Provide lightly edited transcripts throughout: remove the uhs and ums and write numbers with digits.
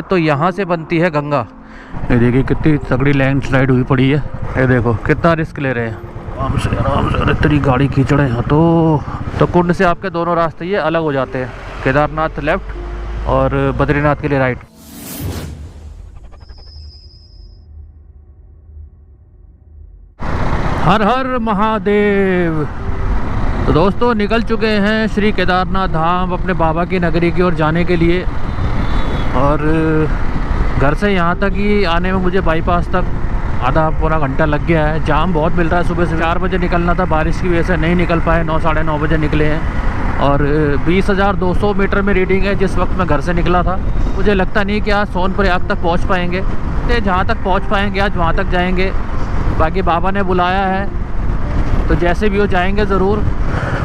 तो यहाँ से बनती है गंगा। ये देखिए कितनी तगड़ी लैंडस्लाइड हुई पड़ी है। ये देखो कितना रिस्क ले रहे हैं। आराम से अरे तेरी गाड़ी खींच रहे हैं। तो कुंड से आपके दोनों रास्ते ये अलग हो जाते हैं, केदारनाथ लेफ्ट और बद्रीनाथ के लिए राइट। हर हर महादेव। तो दोस्तों निकल चुके हैं श्री केदारनाथ धाम अपने बाबा की नगरी की ओर जाने के लिए। और घर से यहाँ तक ही आने में मुझे बाईपास तक आधा पूरा घंटा लग गया है। जाम बहुत मिल रहा है। सुबह से 4 बजे निकलना था, बारिश की वजह से नहीं निकल पाए। 9 साढ़े 9 बजे निकले हैं और 20,200 मीटर में रीडिंग है जिस वक्त मैं घर से निकला था। मुझे लगता नहीं कि आज सोनप्रयाग तक पहुँच पाएंगे। तो जहाँ तक पहुँच पाएंगे आज वहाँ तक जाएंगे। बाकी बाबा ने बुलाया है तो जैसे भी हो जाएंगे ज़रूर।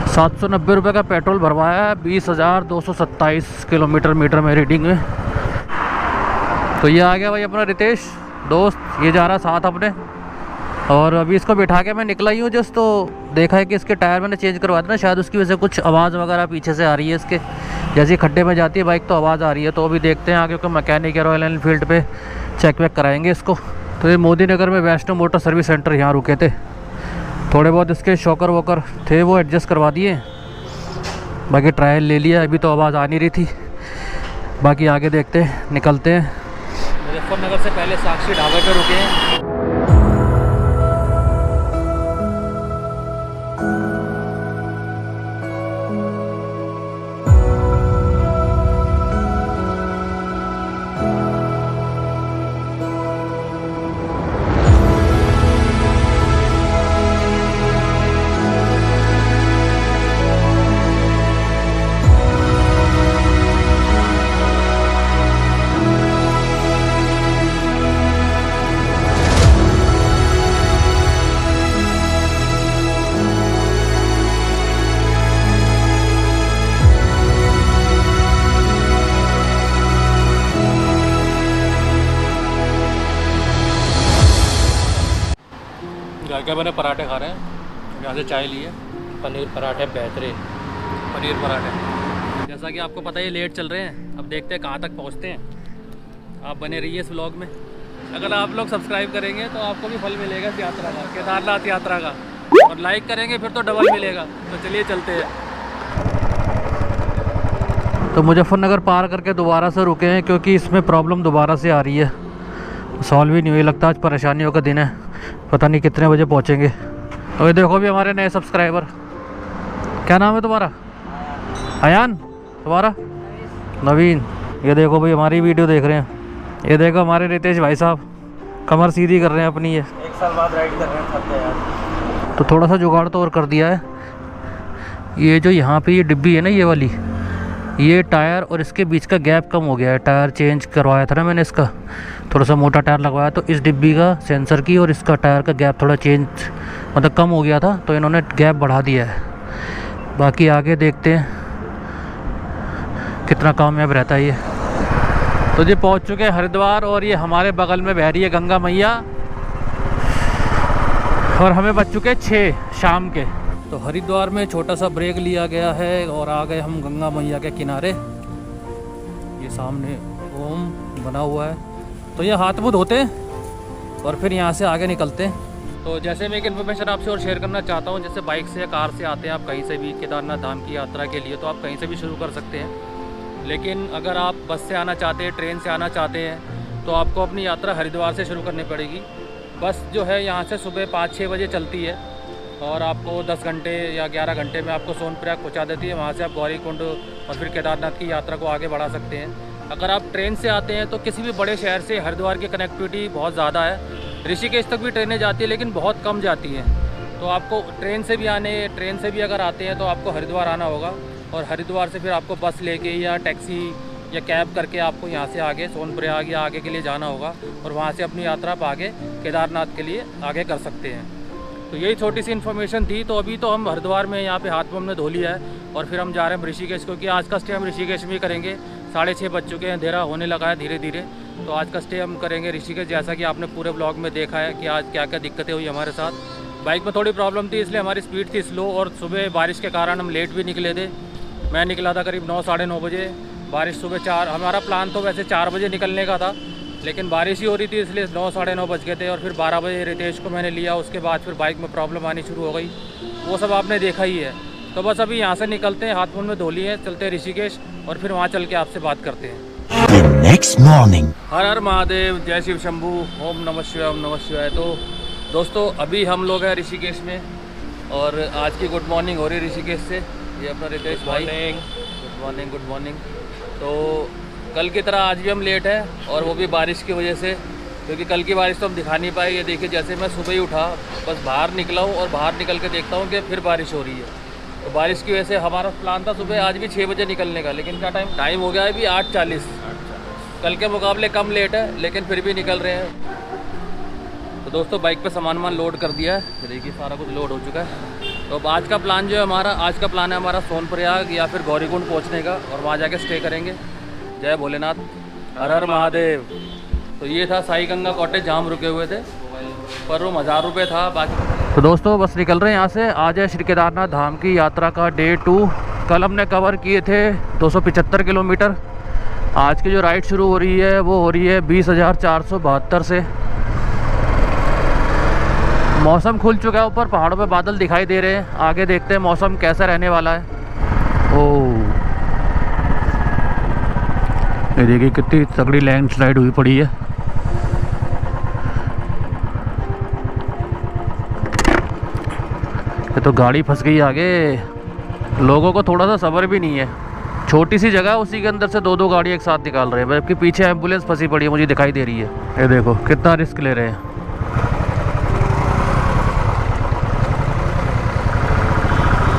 790 रुपये का पेट्रोल भरवाया है। 20,227 किलोमीटर में रीडिंग में। तो ये आ गया भाई अपना रितेश दोस्त, ये जा रहा साथ अपने। और अभी इसको बिठा के मैं निकला ही हूँ जस्ट। तो देखा है कि इसके टायर मैंने चेंज करवा दिया ना, शायद उसकी वजह से कुछ आवाज़ वगैरह पीछे से आ रही है इसके। जैसे खड्डे में जाती है बाइक तो आवाज़ आ रही है। तो अभी देखते हैं आगे को मैकेनिक या रॉयल एनफील्ड पे चेक वेक कराएंगे इसको। तो ये मोदी नगर में वैष्णो मोटर सर्विस सेंटर यहाँ रुके थे। थोड़े बहुत इसके शॉकर वॉकर थे वो एडजस्ट करवा दिए। बाकी ट्रायल ले लिया, अभी तो आवाज़ आ नहीं रही थी। बाकी आगे देखते हैं, निकलते हैं। मुजफ्फरनगर से पहले साक्षी ढाबे पे रुके हैं। घर के बने पराठे खा रहे हैं। यहाँ से चाय लिए, पनीर पराठे बेहतरीन पनीर पराठे। जैसा कि आपको पता है लेट चल रहे हैं, अब देखते हैं कहाँ तक पहुँचते हैं। आप बने रहिए इस व्लॉग में। अगर आप लोग सब्सक्राइब करेंगे तो आपको भी फल मिलेगा इस यात्रा का, केदारनाथ यात्रा का। और लाइक करेंगे फिर तो डबल मिलेगा। तो चलिए चलते हैं। तो मुजफ्फरनगर पार करके दोबारा से रुके हैं क्योंकि इसमें प्रॉब्लम दोबारा से आ रही है। सॉल्व ही नहीं हुई, लगता आज परेशानियों का दिन है। पता नहीं कितने बजे पहुंचेंगे। तो ये देखो भी हमारे नए सब्सक्राइबर। क्या नाम है तुम्हारा? अयान। तुम्हारा? नवीन। ये देखो भाई हमारी वीडियो देख रहे हैं। ये देखो हमारे रितेश भाई साहब कमर सीधी कर रहे हैं अपनी। ये 1 साल बाद राइड कर रहे हैं, थक गए यार। तो थोड़ा सा जुगाड़ तो और कर दिया है। ये जो यहाँ पे ये डिब्बी है ना, ये वाली, ये टायर और इसके बीच का गैप कम हो गया है। टायर चेंज करवाया था ना मैंने इसका, थोड़ा सा मोटा टायर लगवाया। तो इस डिब्बी का सेंसर की और इसका टायर का गैप थोड़ा चेंज मतलब कम हो गया था, तो इन्होंने गैप बढ़ा दिया है। बाकी आगे देखते हैं कितना कामयाब रहता है ये। तो जी पहुंच चुके हैं हरिद्वार और ये हमारे बगल में बह रही है गंगा मैया। और हमें बज चुके 6 शाम के। तो हरिद्वार में छोटा सा ब्रेक लिया गया है और आ गए हम गंगा मैया के किनारे। ये सामने ओम बना हुआ है। तो ये हाथ मुँह धोते हैं और फिर यहाँ से आगे निकलते हैं। तो जैसे मैं एक इन्फॉर्मेशन आपसे और शेयर करना चाहता हूँ, जैसे बाइक से या कार से आते हैं आप कहीं से भी केदारनाथ धाम की यात्रा के लिए, तो आप कहीं से भी शुरू कर सकते हैं। लेकिन अगर आप बस से आना चाहते हैं, ट्रेन से आना चाहते हैं, तो आपको अपनी यात्रा हरिद्वार से शुरू करनी पड़ेगी। बस जो है यहाँ से सुबह 5-6 बजे चलती है और आपको 10 घंटे या 11 घंटे में आपको सोनप्रयाग पहुँचा देती है। वहाँ से आप गौरीकुंड और फिर केदारनाथ की यात्रा को आगे बढ़ा सकते हैं। अगर आप ट्रेन से आते हैं तो किसी भी बड़े शहर से हरिद्वार की कनेक्टिविटी बहुत ज़्यादा है। ऋषिकेश तक भी ट्रेनें जाती है लेकिन बहुत कम जाती हैं। तो आपको ट्रेन से भी अगर आते हैं तो आपको हरिद्वार आना होगा और हरिद्वार से फिर आपको बस लेके या टैक्सी या कैब करके आपको यहाँ से आगे सोनप्रयाग या आगे के लिए जाना होगा और वहाँ से अपनी यात्रा आप आगे केदारनाथ के लिए आगे कर सकते हैं। तो यही छोटी सी इन्फॉर्मेशन थी। तो अभी तो हम हरिद्वार में यहाँ पे हाथ पाँव हमने धो लिया है और फिर हम जा रहे हैं ऋषिकेश, क्योंकि आज का स्टे हम ऋषिकेश में ही करेंगे। 6:30 बज चुके हैं, अंधेरा होने लगा है धीरे धीरे। तो आज का स्टे हम करेंगे ऋषिकेश, जैसा कि आपने पूरे ब्लॉग में देखा है कि आज क्या क्या दिक्कतें हुई हमारे साथ। बाइक में थोड़ी प्रॉब्लम थी, इसलिए हमारी स्पीड थी स्लो, और सुबह बारिश के कारण हम लेट भी निकले थे। मैं निकला था करीब 9 साढ़े 9 बजे, बारिश सुबह 4, हमारा प्लान तो वैसे 4 बजे निकलने का था, लेकिन बारिश ही हो रही थी, इसलिए 9 साढ़े 9 बज गए थे। और फिर 12 बजे रितेश को मैंने लिया, उसके बाद फिर बाइक में प्रॉब्लम आनी शुरू हो गई, वो सब आपने देखा ही है। तो बस अभी यहाँ से निकलते हैं, हाथ मुँह में धो लिए, चलते हैं ऋषिकेश और फिर वहाँ चल के आपसे बात करते हैं। Next morning. हर हर महादेव, जय शिव शंभू, ओम नमः शिवाय, ओम नमः शिवाय। तो दोस्तों अभी हम लोग हैं ऋषिकेश में और आज की गुड मॉर्निंग हो रही है ऋषिकेश से। ये अपना रितेश भाई, गुड मॉर्निंग गुड मॉर्निंग। तो कल की तरह आज भी हम लेट है, और वो भी बारिश की वजह से, क्योंकि कल की बारिश तो हम दिखा नहीं पाए। ये देखिए, जैसे मैं सुबह ही उठा, बस बाहर निकला हूँ और बाहर निकल के देखता हूँ कि फिर बारिश हो रही है। तो बारिश की वजह से हमारा प्लान था सुबह आज भी 6 बजे निकलने का, लेकिन क्या टाइम हो गया है अभी 8:40। कल के मुकाबले कम लेट है, लेकिन फिर भी निकल रहे हैं। तो दोस्तों बाइक पे सामान लोड कर दिया है, देखिए सारा कुछ लोड हो चुका है। तो अब आज का प्लान जो है आज का प्लान है हमारा सोनप्रयाग या फिर गौरीकुंड पहुंचने का, और वहाँ जाके स्टे करेंगे। जय भोलेनाथ, हर हर महादेव। तो ये था साई गंगा कॉटेज जहाँ हम रुके हुए थे, पर रूम 1000 रुपये था बाकी। तो दोस्तों बस निकल रहे हैं यहाँ से। आज है श्री केदारनाथ धाम की यात्रा का डे 2। कल हमने कवर किए थे 275 किलोमीटर। आज की जो राइड शुरू हो रही है वो हो रही है 20,472 से। मौसम खुल चुका है, ऊपर पहाड़ों पे बादल दिखाई दे रहे हैं। आगे देखते हैं मौसम कैसा रहने वाला है। ओह, ये देखिए कितनी तगड़ी लैंडस्लाइड हुई पड़ी है। ये तो गाड़ी फंस गई आगे। लोगों को थोड़ा सा सब्र भी नहीं है, छोटी सी जगह उसी के अंदर से 2-2 गाड़ी एक साथ निकाल रहे हैं, जबकि पीछे एम्बुलेंस फंसी पड़ी है, मुझे दिखाई दे रही है। ये देखो कितना रिस्क ले रहे हैं।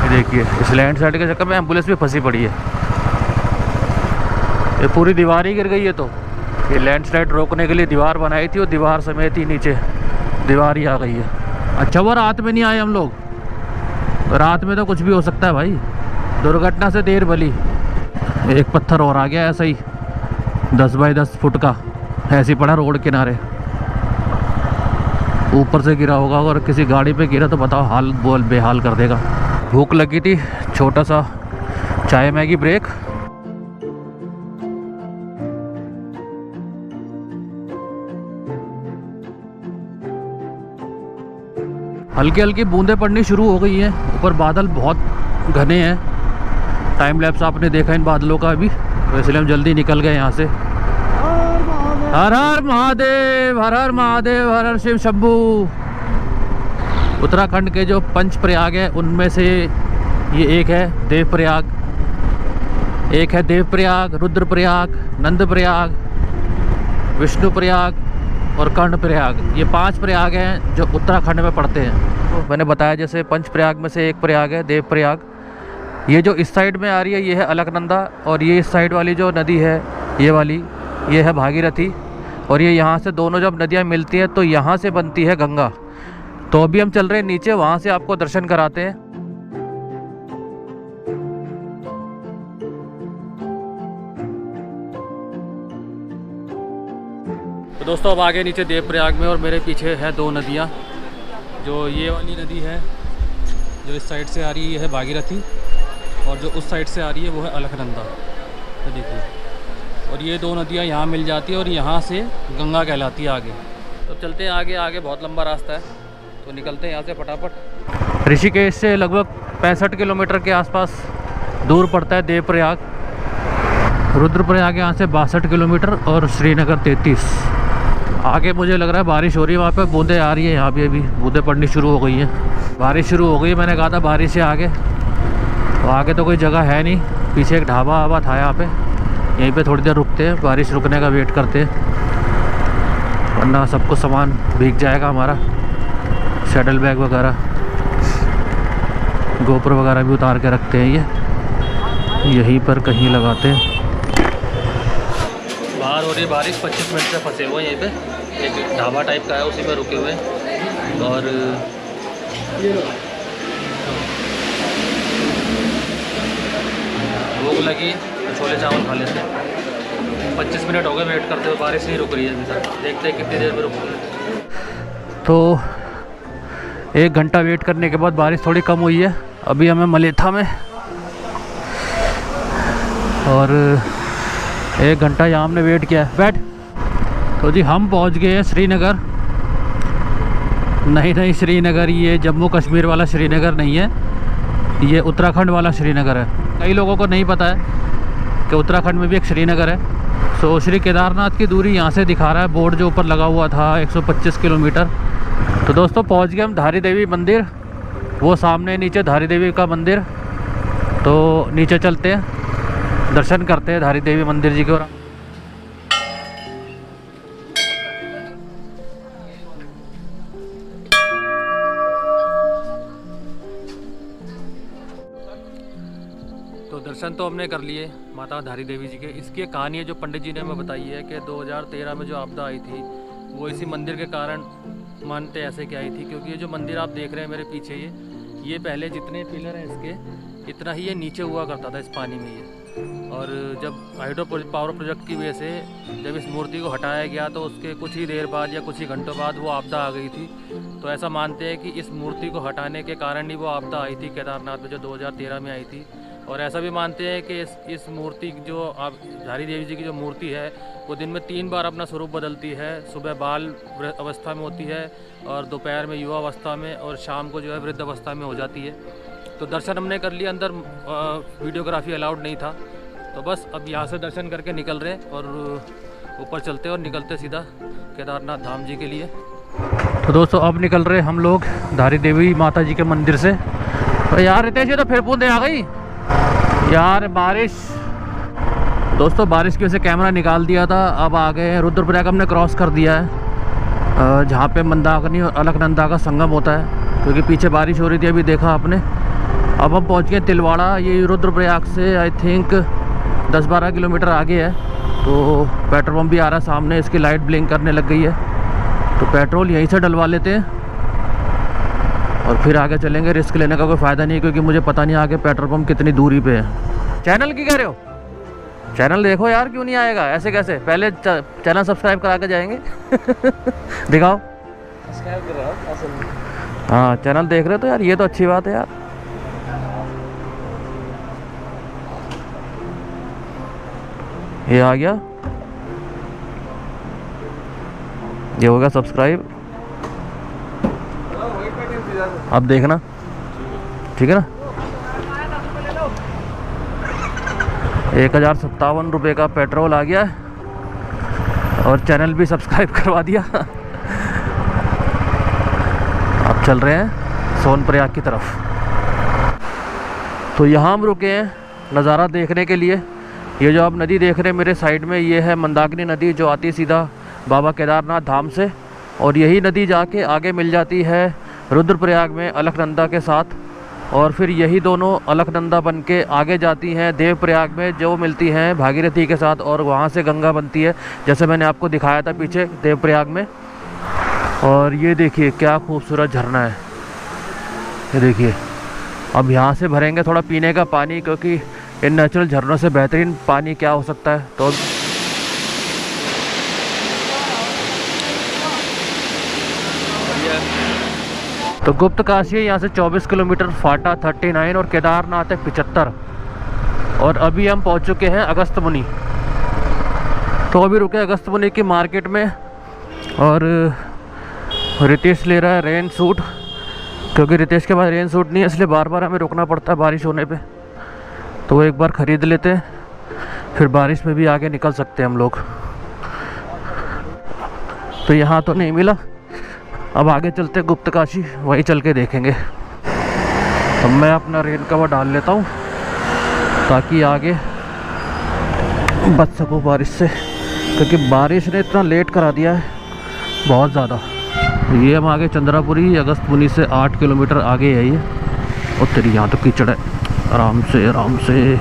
ये देखिए इस लैंड साइड के चक्कर में एम्बुलेंस भी फंसी पड़ी है। ये पूरी दीवार ही गिर गई है। तो ये लैंडस्लाइड रोकने के लिए दीवार बनाई थी, और दीवार समेत ही नीचे दीवार ही आ गई है। अच्छा वो रात में नहीं आए हम लोग, रात में तो कुछ भी हो सकता है भाई, दुर्घटना से देर भली। एक पत्थर और आ गया ऐसा ही 10 बाई 10 फुट का, ऐसे ही पड़ा रोड किनारे, ऊपर से गिरा होगा। और किसी गाड़ी पे गिरा तो बताओ हाल बोल बेहाल कर देगा। भूख लगी थी, छोटा सा चाय मैगी ब्रेक। हल्की हल्की बूंदें पड़नी शुरू हो गई हैं, ऊपर बादल बहुत घने हैं। टाइम लैप्स आपने देखा इन बादलों का अभी, तो इसलिए हम जल्दी निकल गए यहाँ से। हर हर महादेव, हर हर महादेव, हर हर शिव शंभू। उत्तराखंड के जो पंच प्रयाग है उनमें से ये एक है देवप्रयाग, एक है देवप्रयाग, रुद्रप्रयाग, नंदप्रयाग, विष्णुप्रयाग और कर्णप्रयाग। ये 5 प्रयाग हैं जो उत्तराखंड में पड़ते हैं। तो मैंने बताया जैसे पंच प्रयाग में से एक प्रयाग है देवप्रयाग। ये जो इस साइड में आ रही है ये है अलकनंदा, और ये इस साइड वाली जो नदी है ये वाली, ये है भागीरथी। और ये यहाँ से दोनों जब नदियाँ मिलती हैं तो यहाँ से बनती है गंगा। तो अभी हम चल रहे हैं नीचे, वहाँ से आपको दर्शन कराते हैं। तो दोस्तों अब आगे नीचे देवप्रयाग में, और मेरे पीछे है 2 नदियाँ। जो ये वाली नदी है जो इस साइड से आ रही है भागीरथी, और जो उस साइड से आ रही है वो है अलकनंदा। तो देखिए, और ये 2 नदियाँ यहाँ मिल जाती है और यहाँ से गंगा कहलाती है आगे। तो चलते हैं आगे, आगे बहुत लंबा रास्ता है, तो निकलते हैं यहाँ से फटाफट। ऋषिकेश से लगभग 65 किलोमीटर के आसपास दूर पड़ता है देवप्रयाग। रुद्रप्रयाग यहाँ से 62 किलोमीटर और श्रीनगर 33। आगे मुझे लग रहा है बारिश हो रही है, वहाँ पे बूंदें आ रही है। यहाँ भी अभी बूंदें पड़नी शुरू हो गई हैं, बारिश शुरू हो गई। मैंने कहा था बारिश से आगे, तो आगे तो कोई जगह है नहीं। पीछे एक ढाबा वाबा था यहाँ पे, यहीं पे थोड़ी देर रुकते हैं, बारिश रुकने का वेट करते हैं, वरना सबको सामान भीग जाएगा हमारा। शटल बैग वगैरह, गोप्रो वगैरह भी उतार के रखते हैं, ये यहीं पर कहीं लगाते हैं। बाहर हो रही बारिश, 25 मिनट से फंसे हुए हैं यहीं पे। एक ढाबा टाइप का है, उसी में रुके हुए हैं। और भूख लगी तो छोले चावल खा लेते हैं। 25 मिनट हो गए वेट करते हुए, बारिश नहीं रुक रही है अभी तक। देखते हैं कितनी देर में रुकती। तो 1 घंटा वेट करने के बाद बारिश थोड़ी कम हुई है। अभी हमें मलेथा में, और 1 घंटा यहाँ हमने वेट किया है। बैठ। तो जी हम पहुँच गए हैं श्रीनगर। नहीं श्रीनगर ये जम्मू कश्मीर वाला श्रीनगर नहीं है, ये उत्तराखंड वाला श्रीनगर है। कई लोगों को नहीं पता है कि उत्तराखंड में भी एक श्रीनगर है। सो श्री केदारनाथ की दूरी यहाँ से दिखा रहा है बोर्ड जो ऊपर लगा हुआ था, 125 किलोमीटर। तो दोस्तों पहुँच गए हम धारी देवी मंदिर, वो सामने नीचे धारी देवी का मंदिर। तो नीचे चलते हैं, दर्शन करते हैं धारी देवी मंदिर जी के। और तो दर्शन तो हमने कर लिए माता धारी देवी जी के। इसकी एक कहानी है जो पंडित जी ने हमें बताई है कि 2013 में जो आपदा आई थी वो इसी मंदिर के कारण मानते ऐसे क्या आई थी, क्योंकि ये जो मंदिर आप देख रहे हैं मेरे पीछे, ये पहले जितने पिलर हैं इसके इतना ही ये नीचे हुआ करता था इस पानी में ये। और जब हाइड्रो पावर प्रोजेक्ट की वजह से जब इस मूर्ति को हटाया गया तो उसके कुछ ही देर बाद या कुछ ही घंटों बाद वो आपदा आ गई थी। तो ऐसा मानते हैं कि इस मूर्ति को हटाने के कारण ही वो आपदा आई थी केदारनाथ में जो 2013 में आई थी। और ऐसा भी मानते हैं कि इस मूर्ति जो आप धारी देवी जी की जो मूर्ति है वो दिन में 3 बार अपना स्वरूप बदलती है। सुबह बाल अवस्था में होती है, और दोपहर में युवा अवस्था में, और शाम को जो है वृद्ध अवस्था में हो जाती है। तो दर्शन हमने कर लिया, अंदर वीडियोग्राफी अलाउड नहीं था। तो बस अब यहाँ से दर्शन करके निकल रहे हैं और ऊपर चलते और निकलते सीधा केदारनाथ धाम जी के लिए। तो दोस्तों अब निकल रहे हम लोग धारी देवी माता जी के मंदिर से। तो यार रितेश ये तो फिर बूंदे आ गई यार, बारिश। दोस्तों बारिश की वजह से कैमरा निकाल दिया था। अब आ गए हैं रुद्रप्रयाग, हमने क्रॉस कर दिया है जहाँ पे मंदाकिनी और अलकनंदा का संगम होता है, क्योंकि पीछे बारिश हो रही थी अभी देखा आपने। अब हम पहुँच गए तिलवाड़ा, ये रुद्रप्रयाग से आई थिंक 10-12 किलोमीटर आगे है। तो पेट्रोल पंप भी आ रहा है सामने, इसकी लाइट ब्लिंक करने लग गई है। तो पेट्रोल यहीं से डलवा लेते हैं और फिर आगे चलेंगे। रिस्क लेने का कोई फ़ायदा नहीं है, क्योंकि मुझे पता नहीं आगे पेट्रोल पंप कितनी दूरी पे है। चैनल की कह रहे हो? चैनल देखो यार, क्यों नहीं आएगा ऐसे कैसे? पहले चैनल सब्सक्राइब करा के जाएंगे। दिखाओ। सब्सक्राइब कर रहा हूं। हाँ चैनल देख रहे हो तो यार ये तो अच्छी बात है यार। ये आ गया, ये होगा सब्सक्राइब। अब देखना, ठीक है ना। 1057 रुपये का पेट्रोल आ गया है और चैनल भी सब्सक्राइब करवा दिया। अब चल रहे हैं सोनप्रयाग की तरफ। तो यहाँ हम रुके हैं नज़ारा देखने के लिए। ये जो आप नदी देख रहे हैं मेरे साइड में, ये है मंदाकिनी नदी जो आती है सीधा बाबा केदारनाथ धाम से। और यही नदी जाके आगे मिल जाती है रुद्रप्रयाग में अलकनंदा के साथ, और फिर यही दोनों अलकनंदा बन के आगे जाती हैं देवप्रयाग में जो मिलती हैं भागीरथी के साथ, और वहाँ से गंगा बनती है जैसे मैंने आपको दिखाया था पीछे देवप्रयाग में। और ये देखिए क्या खूबसूरत झरना है, ये देखिए। अब यहाँ से भरेंगे थोड़ा पीने का पानी, क्योंकि इन नेचुरल झरनों से बेहतरीन पानी क्या हो सकता है। तो गुप्त काशी है यहाँ से 24 किलोमीटर, फाटा 39 और केदारनाथ है 75। और अभी हम पहुँच चुके हैं अगस्त मुनि। तो अभी रुके अगस्त मुनि की मार्केट में, और रितेश ले रहा है रेन सूट, क्योंकि रितेश के पास रेन सूट नहीं है, इसलिए बार बार हमें रुकना पड़ता है बारिश होने पे। तो वो एक बार ख़रीद लेते हैं, फिर बारिश में भी आगे निकल सकते हैं हम लोग। तो यहाँ तो नहीं मिला, अब आगे चलते गुप्त काशी, वहीं चल के देखेंगे। अब मैं अपना रेन कवर डाल लेता हूँ ताकि आगे बच सकूँ बारिश से, क्योंकि बारिश ने इतना लेट करा दिया है बहुत ज़्यादा। ये हम आगे चंद्रापुरी अगस्त मुनि से 8 किलोमीटर आगे है ये। और तेरी यहाँ तो कीचड़ है, आराम से आराम से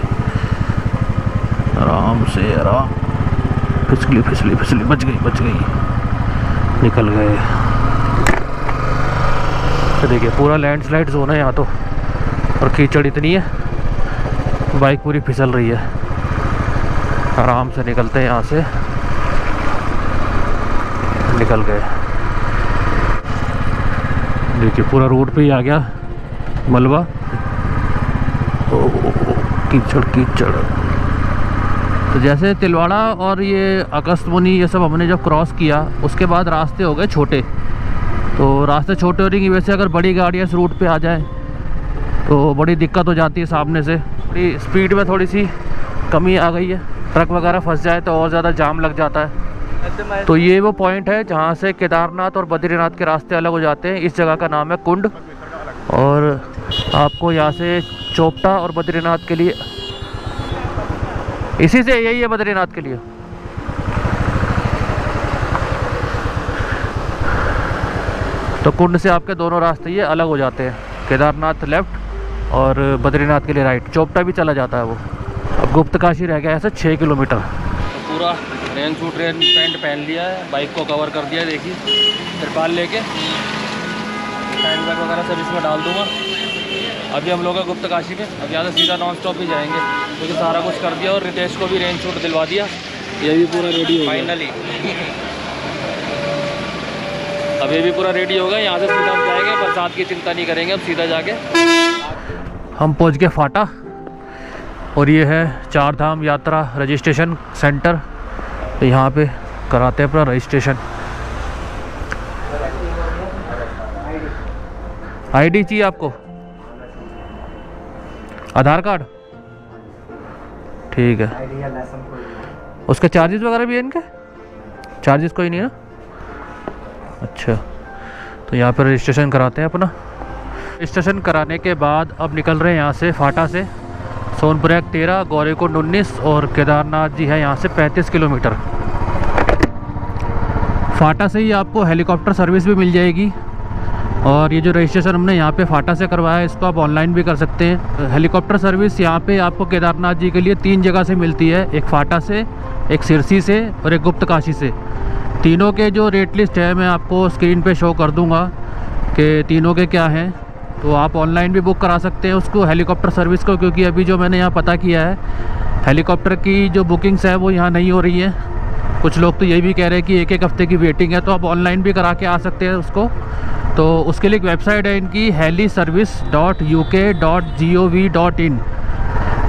आराम से आराम। फिसली फिसली फिसली, बच गई निकल गए। तो देखिए पूरा लैंडस्लाइड जोन है यहाँ तो, और कीचड़ इतनी है बाइक पूरी फिसल रही है। आराम से निकलते हैं यहाँ से। निकल गए। देखिए पूरा रोड पे ही आ गया मलबा। कीचड़ कीचड़। तो जैसे तिलवाड़ा और ये अगस्त्यमुनि ये सब हमने जब क्रॉस किया उसके बाद रास्ते हो गए छोटे। तो रास्ते छोटे होने की वजह से अगर बड़ी गाड़ियाँ इस रूट पे आ जाए तो बड़ी दिक्कत हो जाती है सामने से। थोड़ी स्पीड में थोड़ी सी कमी आ गई है। ट्रक वगैरह फंस जाए तो और ज़्यादा जाम लग जाता है। तो ये वो पॉइंट है जहाँ से केदारनाथ और बद्रीनाथ के रास्ते अलग हो जाते हैं। इस जगह का नाम है कुंड। और आपको यहाँ से चोपटा और बद्रीनाथ के लिए, इसी से यही है बद्रीनाथ के लिए। तो कुंड से आपके दोनों रास्ते ये अलग हो जाते हैं, केदारनाथ लेफ़्ट और बद्रीनाथ के लिए राइट। चोपटा भी चला जाता है वो। अब गुप्तकाशी रह गया ऐसे 6 किलोमीटर। तो पूरा रेन सूट रेन पैंट पहन लिया है, बाइक को कवर कर दिया है। देखिए तिरपाल लेके हैंड बैग वगैरह सब इसमें डाल दूँगा। अभी हम लोग हैं गुप्तकाशी में। अब यहाँ से सीधा नॉन स्टॉप ही जाएंगे क्योंकि सारा कुछ कर दिया और रितेश को भी रेन सूट दिलवा दिया। ये भी पूरा रेडी हो फाइनली। अब ये भी पूरा रेडी होगा। यहाँ से सीधा हम जाएंगे, बरसात की चिंता नहीं करेंगे। अब सीधा जाके हम पहुँच गए फाटा। और ये है चार धाम यात्रा रजिस्ट्रेशन सेंटर। तो यहाँ पे कराते हैं अपना रजिस्ट्रेशन। आईडी चाहिए आपको? आधार कार्ड? ठीक है। उसके चार्जेस वगैरह भी है इनके? चार्जेस कोई नहीं है ना? अच्छा, तो यहाँ पर रजिस्ट्रेशन कराते हैं अपना। रजिस्ट्रेशन कराने के बाद अब निकल रहे हैं यहाँ से फाटा से। सोनप्रयाग 13, गौरीकुंड 19 और केदारनाथ जी है यहाँ से 35 किलोमीटर। फाटा से ही आपको हेलीकॉप्टर सर्विस भी मिल जाएगी। और ये जो रजिस्ट्रेशन हमने यहाँ पे फाटा से करवाया है इसको आप ऑनलाइन भी कर सकते हैं। हेलीकॉप्टर सर्विस यहाँ पे आपको केदारनाथ जी के लिए 3 जगह से मिलती है, एक फाटा से, एक सिरसी से और एक गुप्तकाशी से। तीनों के जो रेट लिस्ट है मैं आपको स्क्रीन पे शो कर दूंगा कि तीनों के क्या हैं। तो आप ऑनलाइन भी बुक करा सकते हैं उसको, हेलीकॉप्टर सर्विस को, क्योंकि अभी जो मैंने यहाँ पता किया है हेलीकॉप्टर की जो बुकिंग्स है वो यहाँ नहीं हो रही हैं। कुछ लोग तो ये भी कह रहे हैं कि 1-1 हफ्ते की वेटिंग है। तो आप ऑनलाइन भी करा के आ सकते हैं उसको। तो उसके लिए एक वेबसाइट है इनकी heliservice.uk.gov.in।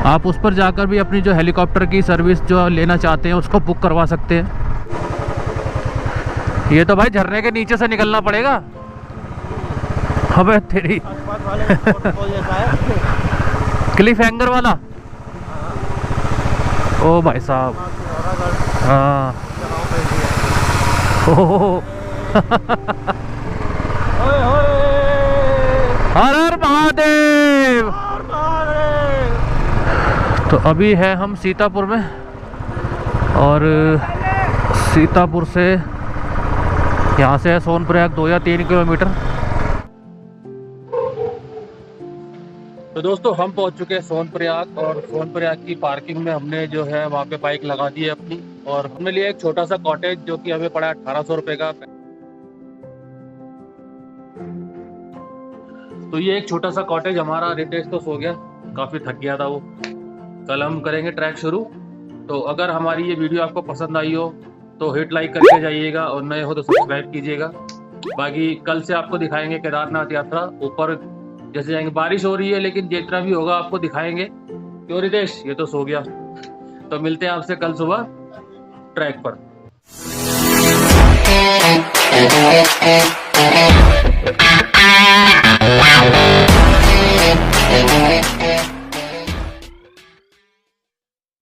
आप उस पर जाकर भी अपनी जो हेलीकॉप्टर की सर्विस जो लेना चाहते हैं उसको बुक करवा सकते हैं। ये तो भाई झरने के नीचे से निकलना पड़ेगा। अबे तेरी क्लिफ हैंगर वाला। ओ भाई साहब, हाँ। हर हर महादेव। तो अभी है हम सीतापुर में और सीतापुर से यहाँ से है सोनप्रयाग 2 या 3 किलोमीटर। तो दोस्तों हम पहुंच चुके हैं सोनप्रयाग। और सोनप्रयाग की पार्किंग में हमने जो है वहाँ पे बाइक लगा दी है अपनी। और हमने लिया एक छोटा सा कॉटेज जो कि हमें पड़ा 1800 रुपये का। तो ये एक छोटा सा कॉटेज हमारा। रितेश तो सो गया, काफ़ी थक गया था वो। कल हम करेंगे ट्रैक शुरू। तो अगर हमारी ये वीडियो आपको पसंद आई हो तो हिट लाइक करके जाइएगा और नए हो तो सब्सक्राइब कीजिएगा। बाकी कल से आपको दिखाएंगे केदारनाथ यात्रा। ऊपर जैसे जाएंगे, बारिश हो रही है लेकिन जितना भी होगा आपको दिखाएंगे। क्यों रितेश? ये तो सो गया। तो मिलते हैं आपसे कल सुबह ट्रैक पर।